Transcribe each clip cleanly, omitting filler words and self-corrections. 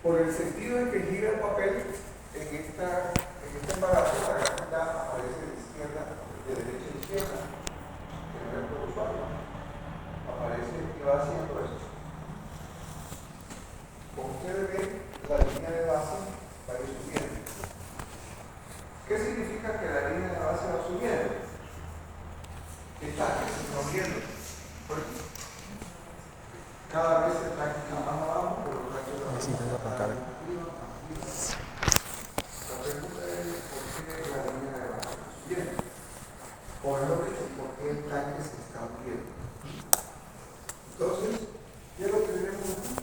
Por el sentido en que gira el papel en este embarazo, la gráfica aparece de izquierda, de derecha a izquierda, en el resto del usuario. Aparece y va haciendo eso. Como ustedes ven, la línea de base va a ir subiendo. ¿Qué significa que la línea de base va subiendo? Está moviendo. Cada vez se está más abajo, pero el resto de la arriba. La pregunta es por qué la línea de base va subiendo. O mejor dicho, por qué el tanque se está moviendo. Entonces, ¿qué es lo que tenemos aquí?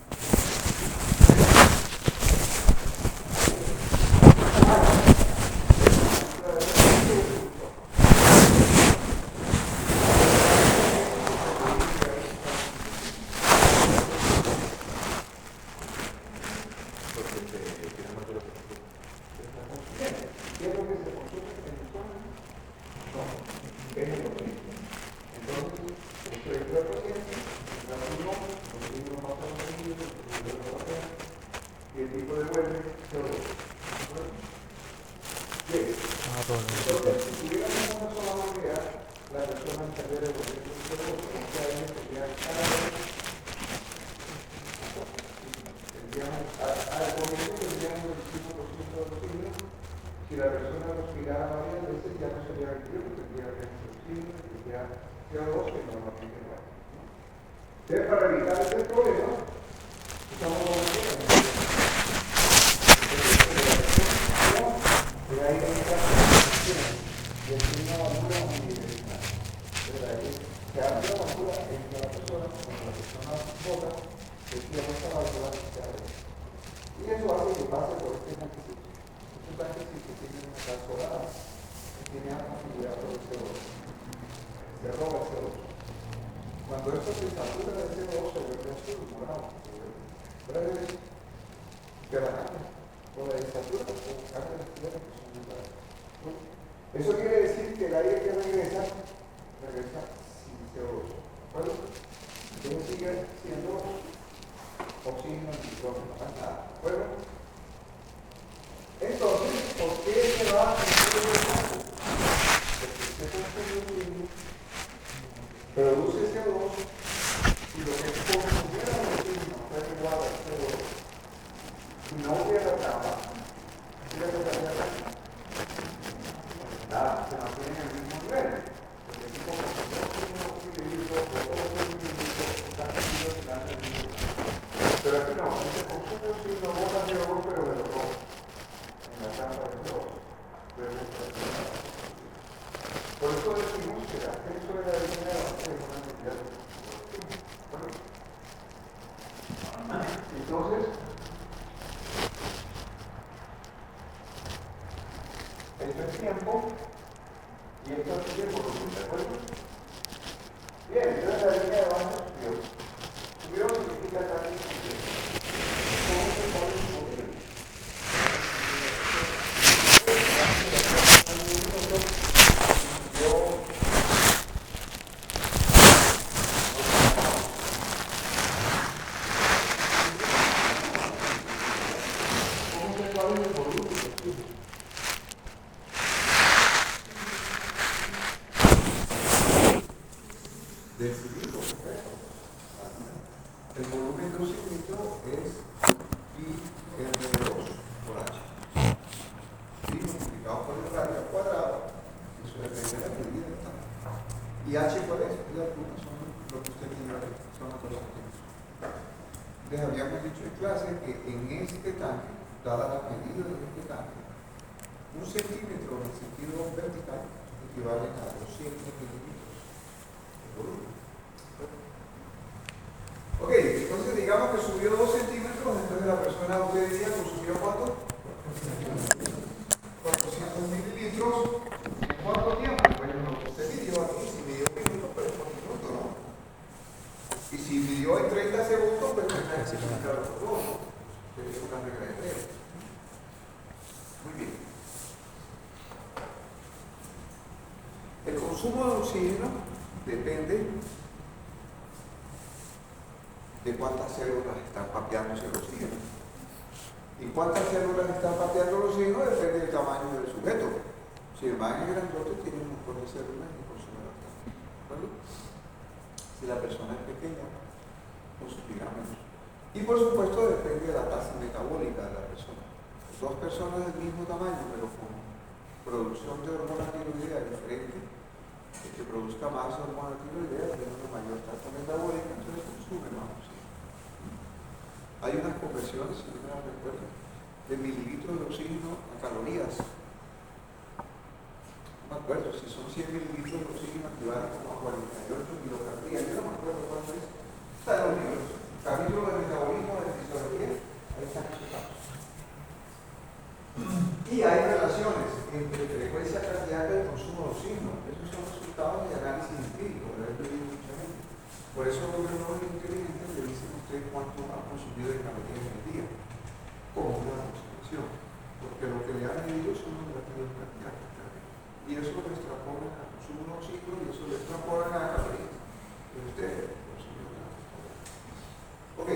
Eso quiere decir que el aire que regresa sin CO2. ¿De acuerdo? Entonces sigue siendo, ok, oxígeno, nitrógeno, más nada. ¿De acuerdo? Entonces, ¿por qué se va a hacer el campo? Porque este combustible produce CO2 y lo que consumiera el oxígeno fue igual al CO2 y no hubiera trampa. ¿Qué le pasaría a la nada, se mantiene en el mismo nivel. El equipo con pero aquí no, este consume un signo bota de oro, pero de los dos. En la trampa de CO2. Por eso decimos que el acceso de la línea de base es una entidad de entonces, esto es tiempo y esto es tiempo, ¿de acuerdo? Bien, entonces la línea de base subió. Subió significa también que ¿cómo se pone el motivo? Del cilindro, el volumen de un cilindro es pi r2 por h. Y multiplicado por el radio al cuadrado, eso depende de la medida del tamaño. ¿Y h cuál es? Es la altura, son lo que usted tiene ahí, son los kilómetros. Les habíamos dicho en clase que en este tanque, dada la medida de este tanque, un centímetro en sentido vertical equivale a 200 mililitros. Ok, entonces digamos que subió 2 centímetros, entonces la persona usted diría consumió ¿cuánto? 400 mililitros. ¿En cuánto tiempo? Bueno, lo que usted midió aquí, si midió minutos, pues por minuto, ¿no? Y si midió en 30 segundos, pues tendrá que multiplicarlo por 2, ¿no? Es una regla de 3. Muy bien. El consumo de oxígeno depende de cuántas células están papeándose el oxígeno. Y cuántas células están papeando el oxígeno depende del tamaño del sujeto. Si el man es grandote, tiene un montón de células y consume bastante. ¿Vale? Si la persona es pequeña, consumirá menos. Y por supuesto depende de la tasa metabólica de la persona. Dos personas del mismo tamaño, pero con producción de hormona tiroidea diferente, el que produzca más hormona tiroidea tiene una mayor tasa metabólica, entonces consume más oxígeno. Hay unas conversiones, si no me las recuerdo, de mililitros de oxígeno a calorías. No me acuerdo, si son 100 mililitros de oxígeno equivalen como a 48 kilocalorías. Yo no me acuerdo cuánto es. Está en los libros. Capítulo de metabolismo de fisiología, ahí están esos datos. Y hay relaciones entre frecuencia cardíaca y consumo de oxígeno. Esos son resultados de análisis empírico, de haber vivido mucha gente. Por eso los relojes inteligentes le dicen a usted cuánto ha consumido de calorías en el día, como una aproximación. Porque lo que le han medido son los latidos cardíacos. Y eso lo extrapolan al consumo de oxígeno y eso lo extrapolan a calorías. Pero usted consumió nada. Ok.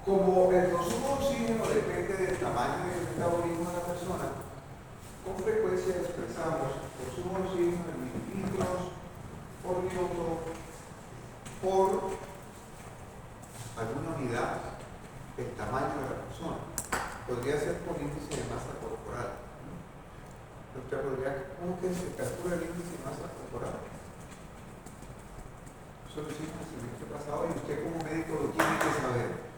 Como el consumo de oxígeno depende del tamaño y del metabolismo de la persona, con frecuencia expresamos el consumo de oxígeno en mililitros por minuto por alguna unidad del tamaño de la persona. Podría ser por índice de masa corporal. Usted podría, ¿cómo que se calcula el índice de masa corporal? Eso lo hicimos el semestre pasado y usted como médico lo tiene que saber.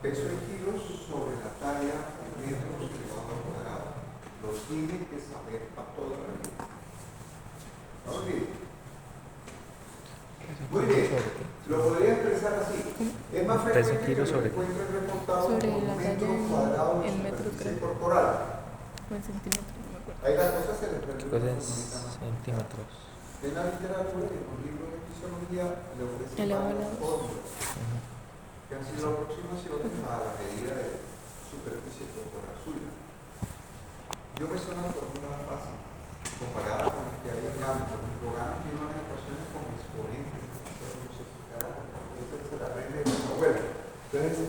Peso en kilos sobre la talla en metros elevado al cuadrado. Lo tiene que saber para toda la vida. ¿No olvide? Muy bien. Lo podría expresar así. Es más frecuente que lo encuentre reportado por metro cuadrado de superficie corporal. O en centímetros, no me acuerdo. Ahí las cosas se les permiten. ¿Cuál es centímetros? En la literatura y en los libros de fisiología le ofrecen varias fórmulas que han sido aproximaciones a la medida de superficie corporal suya. Yo me suena una fórmula fácil. comparada con el que hay en GAN. Por ejemplo, GAN tiene unas ecuaciones con exponentes, no se explicará, porque se la aprende de mi abuela. Entonces,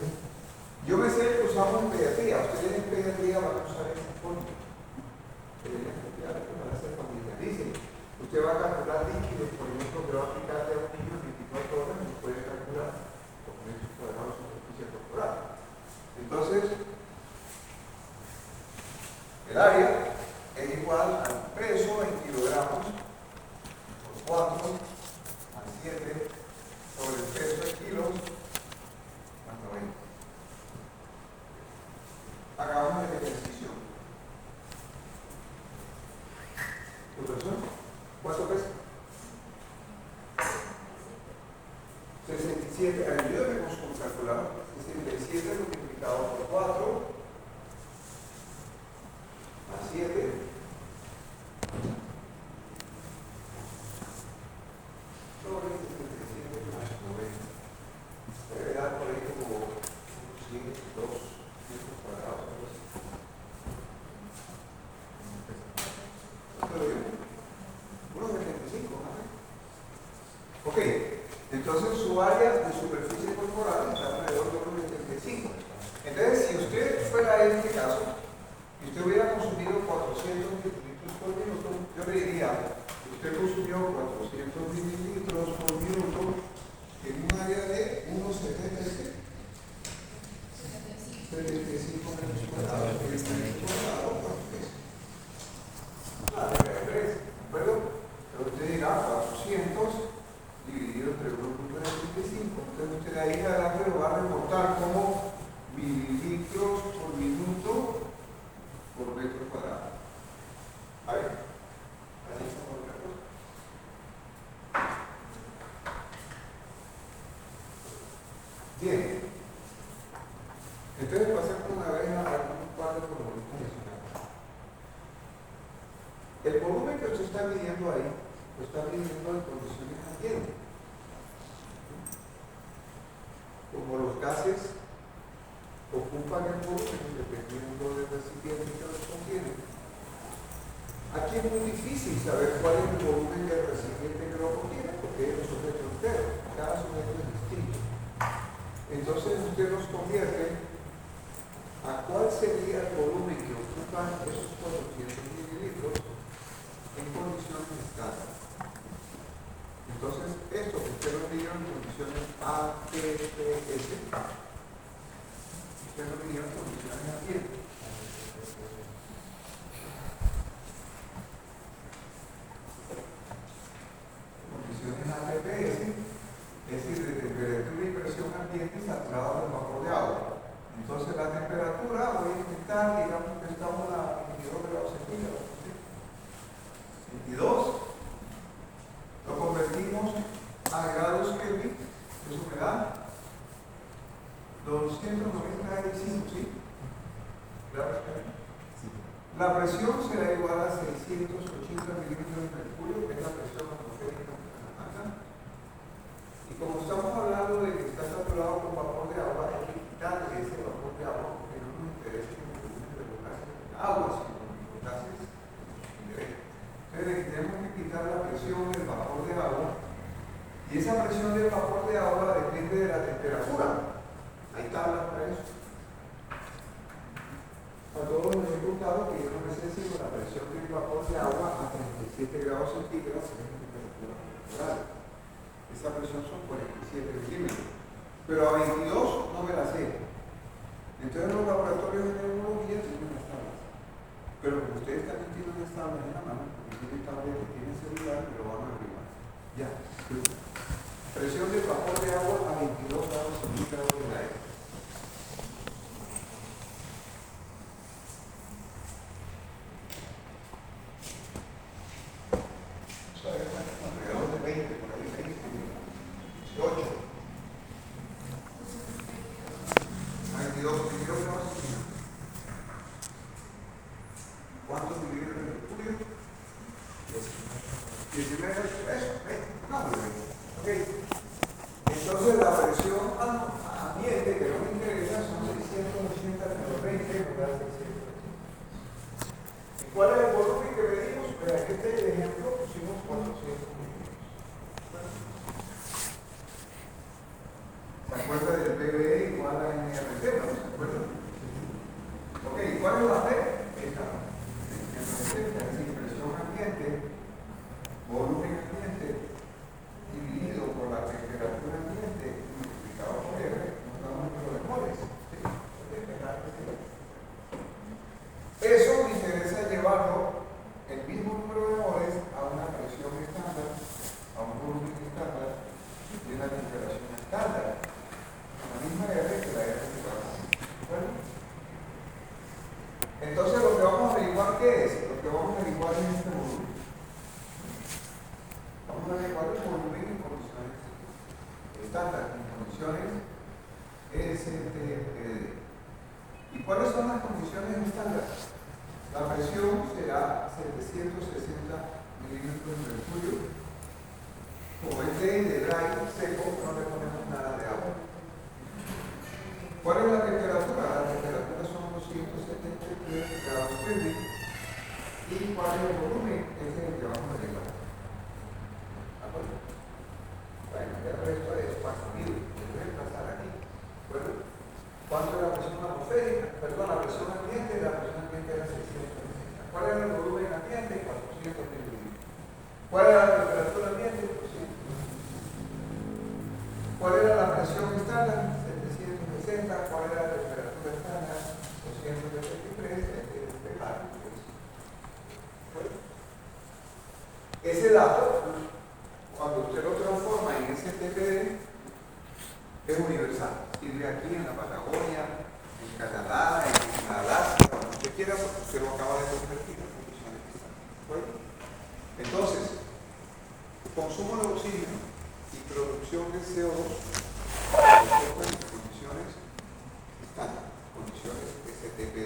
yo me sé que usamos en pediatría, ustedes en pediatría van a usar esta fórmula. Ustedes en pediatría van a se familiaricen. Usted va a calcular líquidos, por ejemplo, que va a aplicarle a un niño en 24 horas, y puede calcular los metros cuadrados de superficie corporal. Entonces, el área es igual al peso en kilogramos por 4 más 7 sobre el peso en kilos más 90. Hagamos el ejercicio. ¿Profesor? ¿Cuánto pesa? 67. Ayúdame con su calculador. 67 multiplicado por 4 más 7 sobre 67 más 90. Debe dar por ahí como 102 metros cuadrados. ¿Cuánto lo dio? 1,75. Ok, entonces su área de superficie corporal está alrededor de 1,75. Entonces, si usted fuera en este caso, y usted hubiera consumido 400 mililitros por minuto, yo le diría, usted consumió 400 mililitros por minuto en un área de 1,75 metros cuadrados. Pero usted dirá 400 dividido entre 1,75. Entonces usted de ahí en adelante lo va a reportar como mililitros por minuto por metro cuadrado. A ver, ahí está por otra cosa. Bien. Entonces pasemos una vez a algunos cuadros por volumen adicional. El volumen que usted está midiendo ahí, lo está midiendo en condiciones ambientes. Como los gases ocupan el volumen dependiendo del recipiente que los contiene. Aquí es muy difícil saber cuál es el volumen del recipiente que lo contiene, porque es un sujeto entero, cada sujeto es distinto. Entonces usted nos convierte a cuál sería el volumen que ocupan esos 400 mililitros en condiciones estándar. Entonces, esto que usted lo midió en condiciones ATPS, usted lo midió en condiciones ambiente. Condiciones ATPS, es decir, de temperatura y presión ambiente saturado del vapor de agua. Entonces, la temperatura, voy a intentar, digamos que estamos a 22 grados centígrados. 22. Lo convertimos a grados Kelvin, eso me da 295, ¿sí? Grados Kelvin. La presión será igual a 680 milímetros de mercurio, que es la presión atmosférica de la masa. Y como estamos hablando de que está saturado con vapor de agua, hay que quitarle ese vapor de agua, porque no nos interesa que el volumen de los gases de agua, sino los gases indirectos. Entonces tenemos que quitar la presión del vapor de agua, y esa presión del vapor de agua depende de la temperatura. Hay tablas para eso. A todos les he contado que yo no necesito la presión del vapor de agua a 37 grados centígrados, que es la temperatura corporal. Esa presión son 47 milímetros. Pero a 22 no me la sé. Entonces los laboratorios de neumología tienen las tablas. Pero como ustedes también tienen las tablas en la mano, porque tienen tablas que tienen celular, me lo van a averiguar. Ya. Presión del vapor de agua a 22 grados centígrados de la aire. Alrededor de 20, por ahí 20, 18. 22 grados centígrados. ¿Cuántos mililitros de mercurio? 19, eso, no, ok. Entonces la presión ambiente que no me interesa son 680 por 20, ¿verdad? ¿Y cuál es el volumen que medimos? Pues aquí está 400 milímetros. ¿Se acuerda del PBE igual a NRT? ¿No se acuerda? Ok, ¿cuál es la P? Esta. NRT, es impresión ambiente, volumen ambiente, dividido por la temperatura ambiente, multiplicado por R, nos da un número de moles. ¿Sí? Eso me interesa llevarlo, el mismo número de moles, a una presión estándar, a un volumen estándar y una temperatura estándar. La misma R que la R que trabajamos. ¿Bueno? Entonces lo que vamos a averiguar, ¿qué es? Lo que vamos a averiguar es este volumen. Vamos a averiguar el volumen en condiciones estándar, en condiciones STPD. ¿Y cuáles son las condiciones estándar? La presión será 760 milímetros de mercurio. Como es de dry, seco, no le ponemos nada de agua. ¿Cuál es la temperatura? La temperatura son 273 grados Kelvin. ¿Y cuál es el volumen? Ese es el que vamos a llevar. ¿De acuerdo? Bueno, el resto es factible. Debe pasar aquí. Bueno, ¿cuánto es la presión atmosférica? Perdón, la presión ambiente. La presión ambiente era 660. ¿Cuál era el volumen ambiente? 400 mililitros. ¿Cuál era la temperatura ambiente? 200. ¿Cuál era la presión estándar? 760. ¿Cuál era la temperatura estándar? 273. Este es despejar. Bueno, ese dato, cuando usted lo transforma en STPD, es universal. Sirve aquí en la Patagonia, en Canadá, en Alaska, donde usted quiera, porque usted lo acaba de convertir en condiciones estándar. ¿Bueno? Entonces, consumo de oxígeno y producción de CO2 en condiciones estándar, condiciones STPD.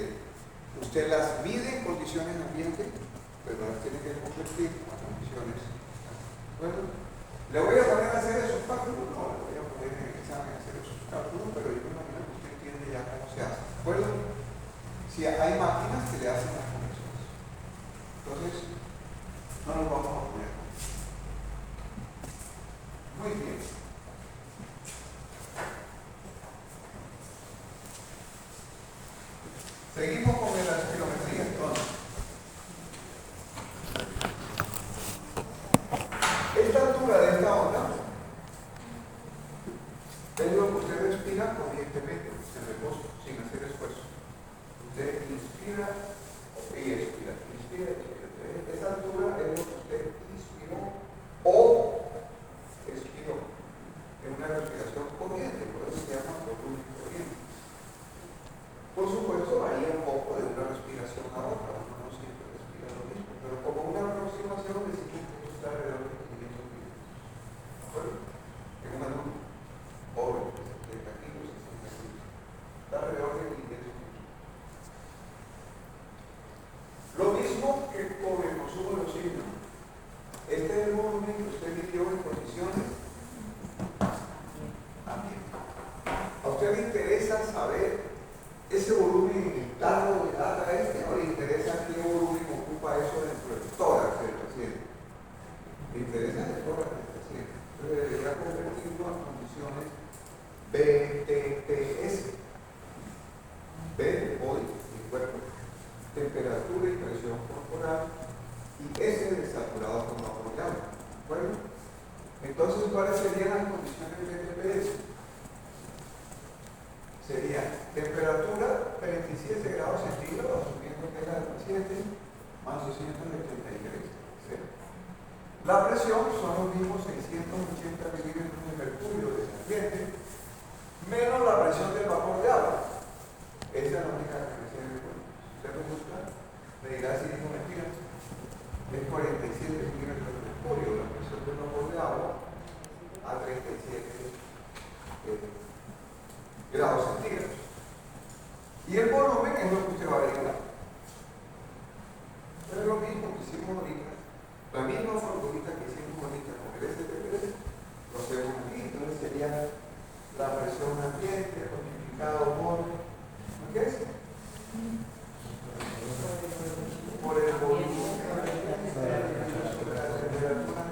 Usted las mide en condiciones ambiente, pero las tiene que convertir a condiciones estándar. Bueno, ¿le voy a poner a hacer esos cálculos? No, le voy a poner en el examen a hacer esos cálculos, pero yo me imagino que usted entiende ya cómo se hace. ¿De acuerdo? Si hay máquinas que le hacen las conversiones. Entonces, no nos vamos a poner. Muy bien. Seguimos con la espirometría entonces. Esta altura de esta onda es lo que usted respira conscientemente, en reposo, sin hacer esfuerzo. Usted inspira y expira, inspira y expira. Esa altura es lo que usted inspiró o expiró en una respiración corriente, por eso se llama volumen corriente. Por supuesto, varía un poco de una respiración a otra, uno no siempre respira lo mismo, pero como una aproximación decimos que está alrededor de 500 milímetros. ¿De acuerdo? En un adulto joven, de 70 kilos, 60 kilos, está alrededor de 500 milímetros. Lo mismo que con el consumo de oxígeno. Este es el volumen que usted midió en condiciones ambiente. ¿A usted le interesa saber ese volumen en el tarro de lata o le interesa qué volumen ocupa eso dentro del tórax del paciente? Le interesa el tórax del paciente. Entonces debería convertirlo a condiciones BTPS. B de body, el cuerpo. Temperatura y presión corporal. Y S de saturado con vapor de agua. ¿Bueno? Entonces, ¿cuáles serían las condiciones de BTPS? Sería temperatura 37 grados centígrados, asumiendo que es la del paciente, más 283. ¿Sí? La presión son los mismos 680 milímetros de mercurio de ambiente, menos la presión del vapor de agua. Esa es la única que me sirve. Si usted me gusta, me dirá si dijo mentira. Es 47 milímetros de mercurio, la presión del vapor de agua a 37 grados centígrados. Y el volumen es lo que usted va a averiguar. Es lo mismo que hicimos ahorita, la misma formulita que hicimos ahorita con el STPD, lo hacemos aquí. Entonces sería la presión ambiente multiplicado ¿qué es? Por el volumen sobre la temperatura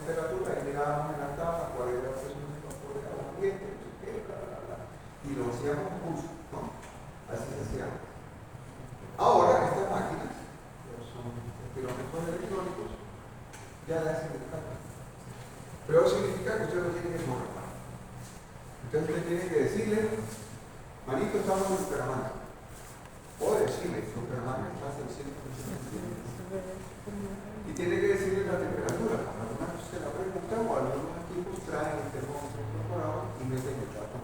temperatura y mirábamos en la tabla cuál era la presión de vapor de cada ambiente, no sé qué, bla, bla, bla. Y lo hacíamos con pulso, ¿no? Así se hacía. Ahora, estas máquinas, que son espirómetros electrónicos, ya le hacen el cálculo. Pero eso significa que usted lo tiene que programar. Entonces usted tiene que decirle, manito, estamos en Bucaramanga. O decirle, Bucaramanga está a 600 y tiene que decirle la temperatura. Algunas se la preguntan o algunos equipos traen el termómetro incorporado y meten el dato.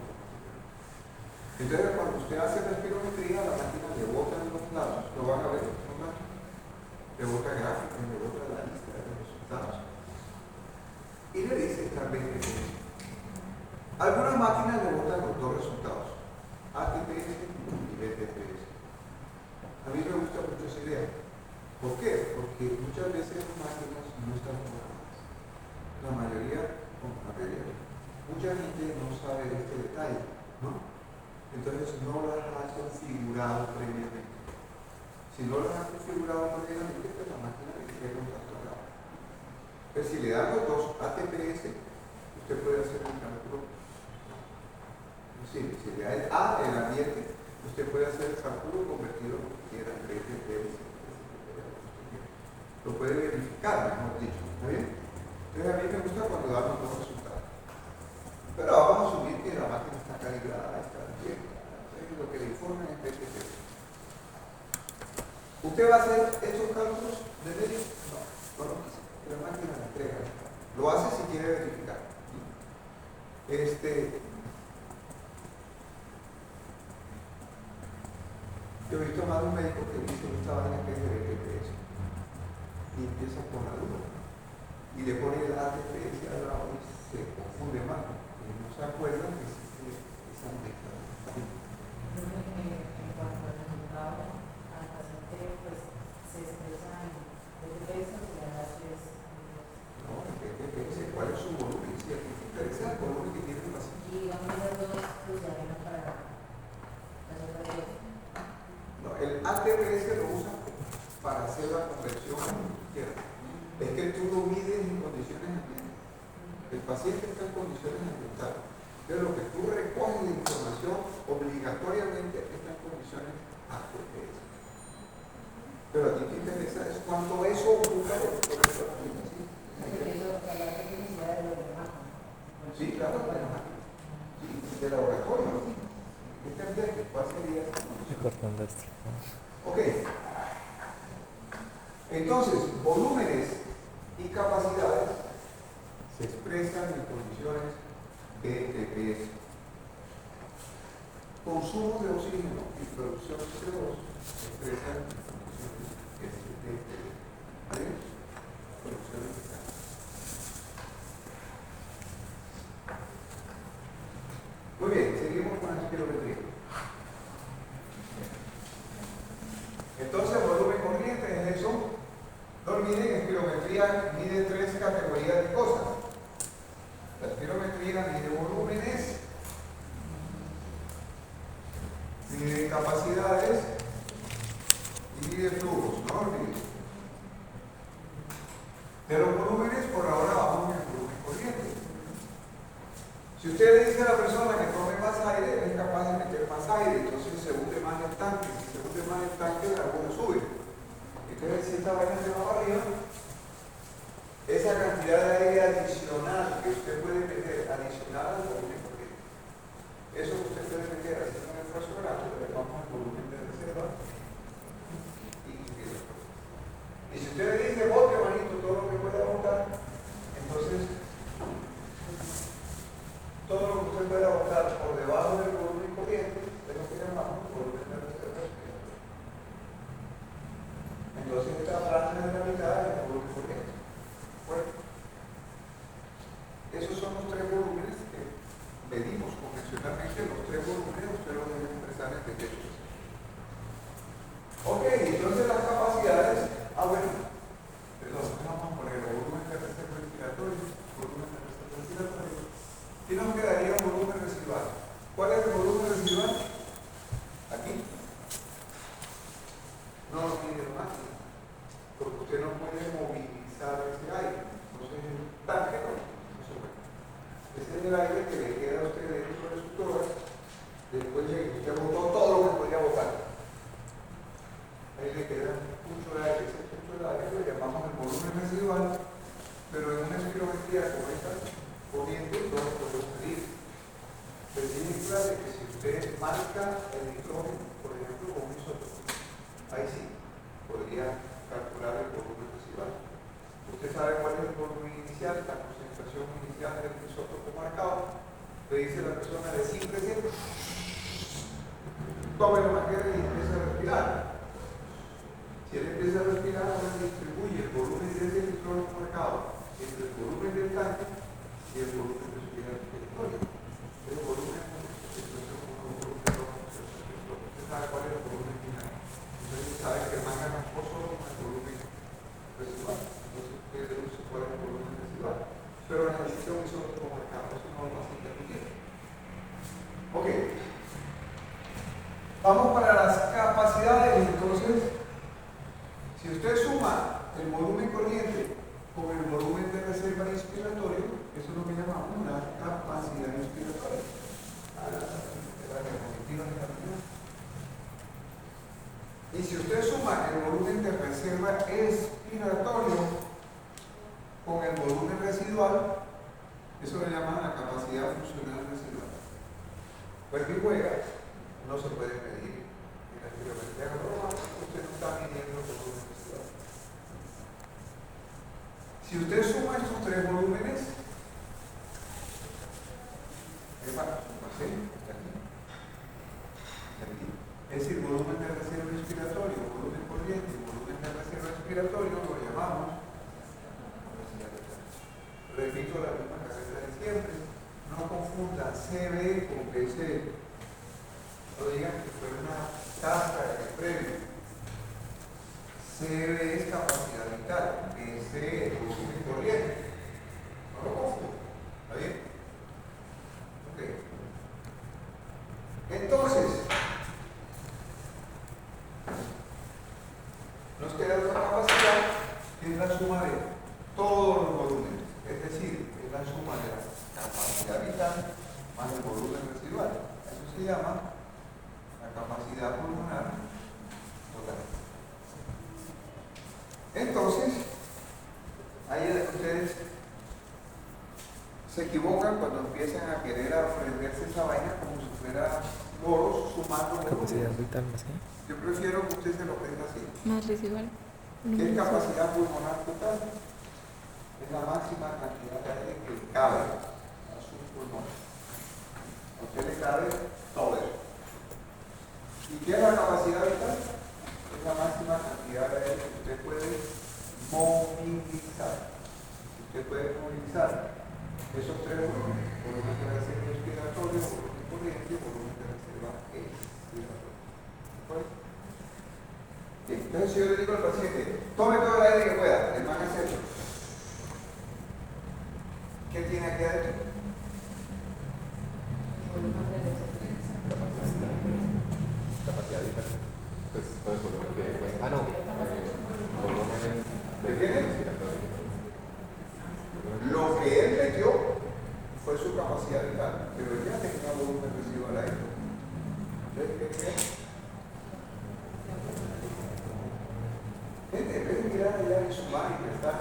Entonces, cuando usted hace la espirometría, la máquina le bota en los lados, lo van a ver, le bota gráficos, le bota la lista de los resultados. Y le dice tal vez que algunas máquinas le botan los dos resultados, ATPS y BTPS. A mí me gusta mucho esa idea. ¿Por qué? Porque muchas veces las máquinas no están programadas. La mayoría, mucha gente no sabe este detalle, ¿no? Entonces no las ha configurado previamente. Si no las ha configurado previamente, pues la máquina le tiene contacto grave. Pero si le dan los dos ATPS, usted puede hacer un cálculo. Si le da el A del ambiente, usted puede hacer el cálculo convertido en lo que quiera en BTPS. Lo puede verificar, mejor dicho. ¿Está bien? Entonces a mí me gusta cuando dan los dos resultados. Pero vamos a asumir que la máquina está calibrada, está bien. Entonces lo que le informan es BTPS. ¿Usted va a hacer estos cálculos de medio? No, no lo hace. La máquina la entrega. Lo hace si quiere verificar. Yo he visto más de un médico que dice que esta vaina que es de BTPS y empieza con la duda y le pone el ATPS al lado y se confunde más y no se acuerda que existe esa mezcla. En cuanto al resultado, al paciente pues se expresa en BTPS o la es No, en BTPS, ¿cuál es su volumen? Si aquí te interesa el volumen que tiene el paciente. y vamos a ver dos cruciales para las otras dos. No, el ATPS lo usa para hacer la conversión a lo que quiera. Es que tú lo mides en condiciones ambientales. El paciente está en condiciones ambientales. Pero lo que tú recoges la información obligatoriamente está en condiciones ATPS. Pero a ti te interesa es cuánto eso ocupa de la máquina. Sí, claro, de la máquina. Sí, de laboratorio. ¿Qué ambiente? ¿Cuál sería esa condición? Cortando esto. Ok. Entonces, volúmenes y capacidades se expresan en condiciones BTPS. Consumo de oxígeno y producción de CO2 se expresan en condiciones STP. ¿Vale? Producción de carga. Muy bien, seguimos con la espirometría. Entonces, volumen corriente es eso. No olviden, espirometría mide tres categorías de cosas. La espirometría mide volúmenes, mide capacidades y mide flujos. No olviden. De los volúmenes, por ahora vamos en el volumen corriente. Si usted le dice a la persona que tome más aire, es capaz de meter más aire, entonces se hunde más el tanque. Si se hunde más el tanque, la agua sube. Entonces, si esta vaina se va para arriba, esa cantidad de aire adicional que usted puede meter, adicional al volumen corriente, eso que usted puede meter haciendo un esfuerzo grande, le llamamos el volumen de reserva. Y si usted le dice, bote, manito, todo lo que pueda botar, entonces todo lo que usted pueda botar por debajo del volumen corriente es lo que llamamos volumen de reserva. Entonces esta franja de la mitad es mezcla el nitrógeno, por ejemplo, con un isótopo, ahí sí, podría calcular el volumen residual. Usted sabe cuál es el volumen inicial, la concentración inicial del isótopo marcado. Le dice la persona de simple siempre, tome la manguera y empieza a respirar. Si él empieza a respirar, ahora distribuye el volumen de ese nitrógeno marcado entre el volumen del tanque y el volumen respiratorio. El volumen usted sabe cuál es el volumen final. Entonces sabe que el más ganajoso es el volumen residual. Entonces usted deduce cuál es el volumen residual. Pero necesita un isótopo marcado, eso no lo va a hacer bien. Ok. Vamos para las capacidades. Entonces, si usted suma el volumen corriente con el volumen de reserva inspiratorio, eso es lo que llamamos una capacidad inspiratoria. Y si usted suma el volumen de reserva expiratorio con el volumen residual, eso le llaman la capacidad funcional residual. Pues mi juega no se puede medir en la espirometría global, usted no está midiendo el volumen residual. Si usted suma estos tres volúmenes, es decir, volumen de reserva inspiratorio, volumen corriente y volumen de reserva expiratorio, lo llamamos. Repito la misma cabeza de siempre. No confunda CB con BC. No digan que fue una tasca en el premio. CB es capacidad vital, BC es volumen corriente. No lo confunda. ¿Está bien? Ok. Entonces, nos queda otra capacidad que es la suma de todos los volúmenes. Es decir, es la suma de la capacidad vital más el volumen residual. Eso se llama la capacidad pulmonar total. Entonces, ahí es donde ustedes se equivocan cuando empiezan a querer aprenderse esa vaina como si fuera loros sumando Capacidad volúmenes. vital más, ¿eh? Yo prefiero que usted se lo aprenda así. Más residual. ¿Qué es capacidad pulmonar total? Es la máxima cantidad de aire que cabe a sus pulmones. A usted le cabe todo eso. ¿Y qué es la capacidad vital? Es la máxima cantidad de aire que usted puede movilizar. Usted puede movilizar esos tres volúmenes: volumen de reserva respiratorio, volumen corriente y volumen de reserva expiratoria. Bien, entonces si yo le digo al paciente, tome todo el aire que pueda, el man hace eso. ¿Qué tiene aquí adentro? Capacidad vital. Pues todo el volumen que volumen ¿Qué tiene? respiratorio. Lo que él metió fue su capacidad vital, pero él ya tenía volumen residual ahí. ¿Qué creen? Gente, en vez de mirar allá en su mano y pensar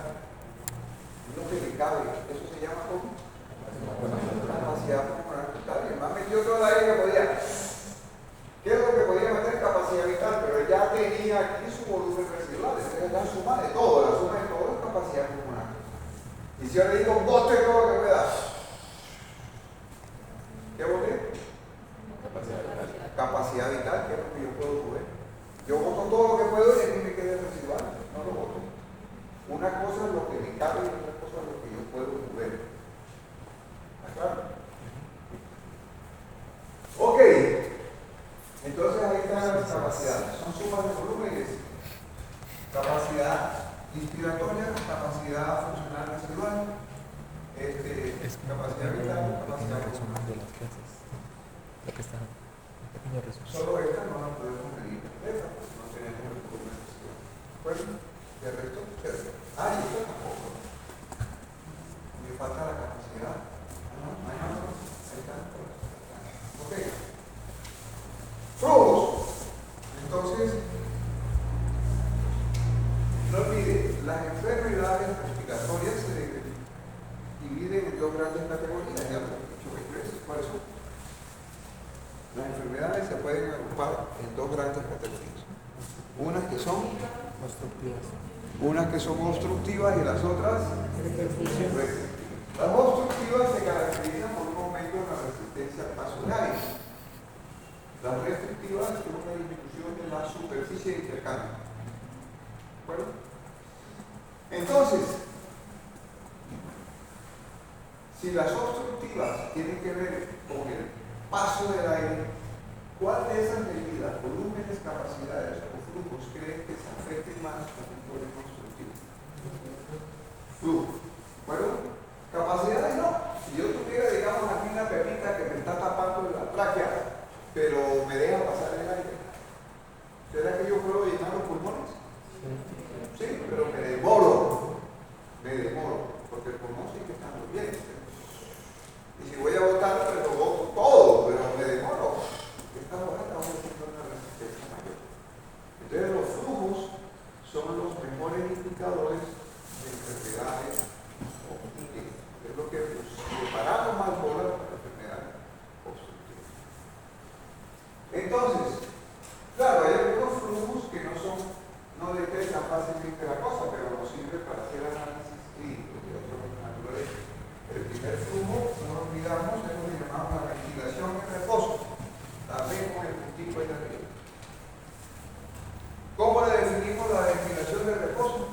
lo que le cabe, eso se llama como capacidad pulmonar total. El man metió todo el aire que podía. ¿Qué es lo que podía meter? Capacidad vital, pero ya tenía aquí su volumen residual. Esa es la suma de todo, la suma de todo es capacidad pulmonar. Y si yo le digo, bote todo lo que pueda, ¿qué bote? Capacidad vital. Capacidad vital, que es lo que yo puedo mover. Yo boto todo lo que puedo y aquí me queda residual, no lo boto. Una cosa es lo que me cabe y otra cosa es lo que yo puedo mover. ¿Está claro? Ok. Entonces ahí están las capacidades. Son sumas de volúmenes. Capacidad inspiratoria, capacidad funcional residual, capacidad vital, capacidad resumen pulmonar. de las clases. Lo que está. Un pequeño resumen. Solo esta no la podemos medir completa, porque no tenemos el volumen residual. Bueno, de resto, chévere. Ah, y esto tampoco. Me falta la capacidad. Ahí está. Ok. Flujos. Entonces, no olvide, las enfermedades respiratorias se dividen en dos grandes categorías, ya lo he dicho 23. ¿Cuáles son? Las enfermedades se pueden Unas que son obstructivas y las otras restrictivas. Las obstructivas se caracterizan por un aumento en la resistencia al paso de aire. Las restrictivas es una disminución de la superficie de intercambio. ¿De acuerdo? Entonces, si las obstructivas tienen que ver con el paso del aire, ¿cuál de esas medidas, volúmenes, capacidades o flujos creen que se afecten más con un problema obstructivo? Flujo. ¿Bueno? Capacidades no. Si yo tuviera, digamos, aquí una pepita que me está tapando la tráquea, pero me deja pasar el aire, ¿será que yo puedo llenar los pulmones? Sí, pero me demoro, porque el pulmón sí que está muy bien. Y si voy a botar, pues lo boto todo, pero me demoro. Esta hora estamos haciendo una resistencia mayor. Entonces los flujos son los mejores indicadores de enfermedades obstructivas. Es lo que preparamos más bolas para enfermedades obstructivas. Entonces, claro, hay algunos flujos que no detectan fácilmente la cosa, pero nos sirve para hacer análisis clínicos de otros naturaleza. El primer flujo, no lo olvidamos, es lo que llamamos la ventilación en reposo. También con el puntico de arriba. ¿Cómo le definimos la ventilación de reposo?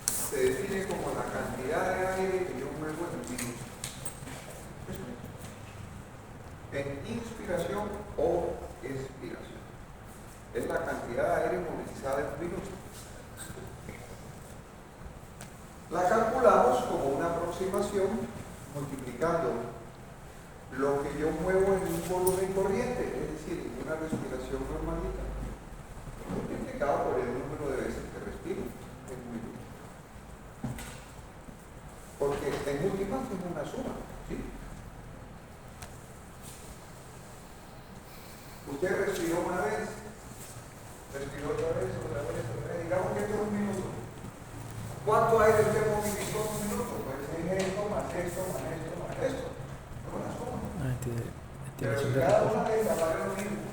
Se define como la cantidad de aire que yo muevo en minutos. En inspiración o expiración. Es la cantidad de aire movilizada en un minuto. La calculamos como una aproximación multiplicando lo que yo muevo en un volumen corriente, es decir, en una respiración normalita, multiplicado por el número de veces que respiro en un minuto. Porque en últimas es una suma, ¿sí? Usted respiró una vez, respiró otra vez, digamos que esto es un minuto. ¿Cuánto aire usted movilizó en un minuto? Pues es esto, más esto, más esto, más esto. Es una suma. Pero si cada una de ellas vale lo mismo,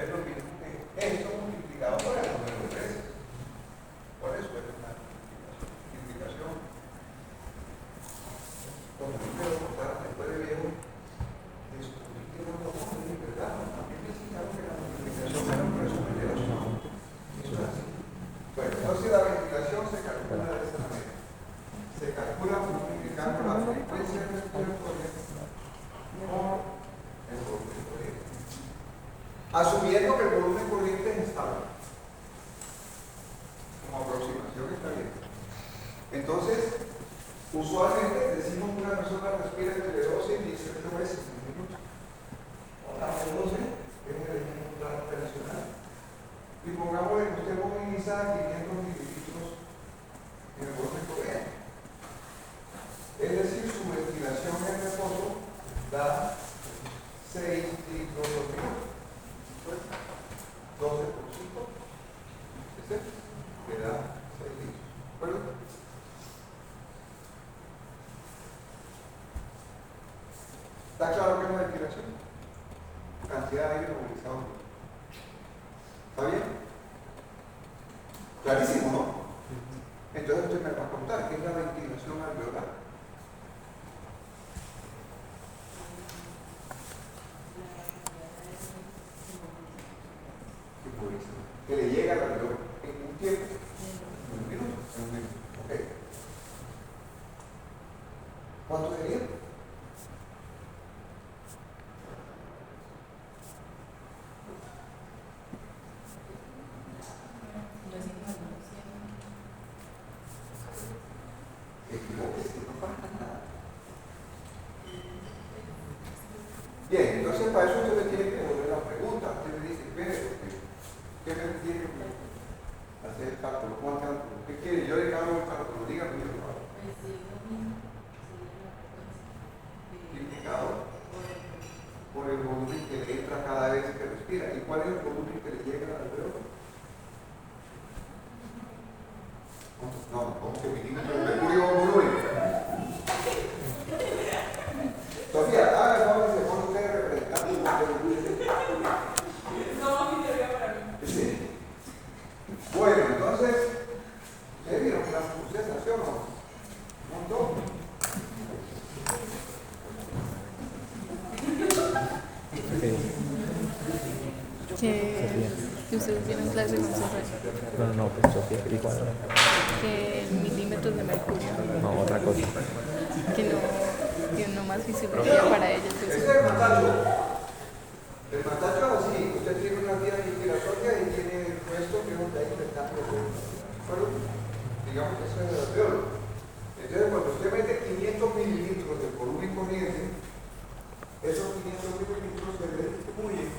es lo mismo que esto multiplicado por el número de veces. Por eso es una multiplicación. Como yo quiero contar después de viejo, descubrí que no lo es verdad. También me enseñaron que la multiplicación era un resumen de la suma. Eso es así. Bueno, entonces la ventilación se calcula de esta manera. Se calcula multiplicando la frecuencia del respiratorio por el volumen corriente. Asumiendo que el volumen corriente es estable. Como aproximación está bien. Entonces, usualmente decimos que una persona respira entre 12 y 18 veces en un minuto. Ahora, 12 es el ejemplo operacional. Y pongamos que usted moviliza 500 mililitros en el volumen corriente. Es decir, su ventilación en reposo da 6 litros por minuto. 12 por 5, ¿sí? Que da 6 litros. ¿De acuerdo? ¿Está claro qué es la ventilación? Cantidad de aire movilizado. ¿Está bien? Clarísimo, ¿no? Entonces usted me va a contar qué es la ventilación alveolar. Que le llega al alveolar en un tiempo, en un minuto, Ok. ¿Cuánto sería? Bien, entonces para eso usted me tiene que volver la pregunta. Usted me dice, espere, ¿qué me tiene que hacer el cálculo? ¿Cómo hacer el cálculo? ¿Qué quiere? Yo le hago el cálculo, dígame yo lo hago. Multiplicado por el volumen que le entra cada vez que respira. ¿Y cuál es el volumen que le llega al alveolo? No, ¿cómo que me ocurrió volumen? Sofía, haga el favor y se pone usted representando. No, mi teoría para mí. Sí. Bueno, entonces, que ustedes vieron clase con César, No, pues Sofía que dijo algo. que milímetros de mercurio, No, otra cosa. que no más fisiología para ellos. Ese es el matacho. El matacho así, usted tiene una vía giratoria y tiene el puesto que es donde hay intercambio de ¿de digamos que eso es el alveolo. Entonces cuando usted mete 500 mililitros de volumen corriente, esos 500 mililitros se le distribuyen